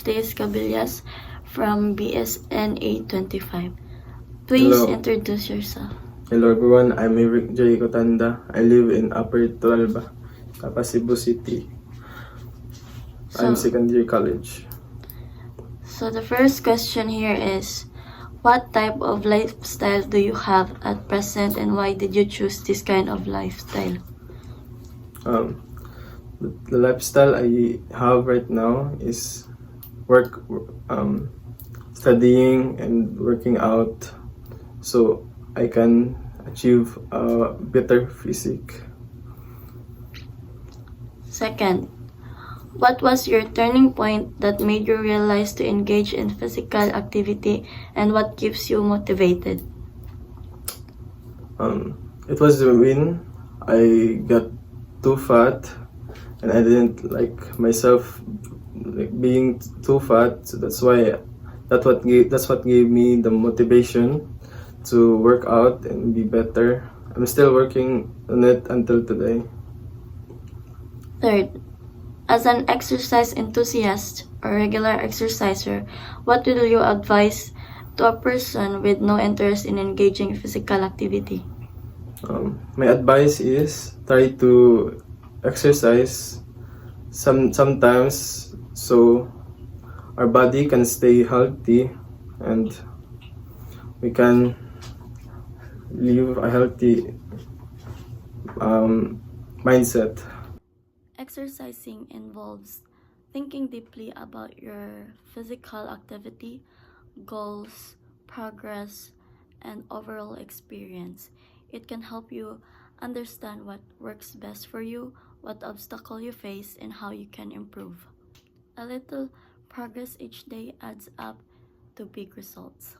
Stace Cabillas from BSNA 25. Please Hello. introduce yourself. Hello everyone, I'm Eric J. Cotanda. I live in Upper Tualba, Cebu City. I'm second year college. So the first question here is, what type of lifestyle do you have at present and why did you choose this kind of lifestyle? Um, the lifestyle I have right now is work, studying and working out so I can achieve a better physique. Second, what was your turning point that made you realize to engage in physical activity and what keeps you motivated? It was when I got too fat and I didn't like myself like being too fat. So that's what gave me the motivation to work out and be better. I'm still working on it until today. Third, as an exercise enthusiast or regular exerciser, what will you advise to a person with no interest in engaging in physical activity? My advice is try to exercise sometimes so our body can stay healthy and we can live a healthy mindset. Exercising involves thinking deeply about your physical activity, goals, progress, and overall experience. It can help you understand what works best for you, what obstacle you face, and how you can improve. A little progress each day adds up to big results.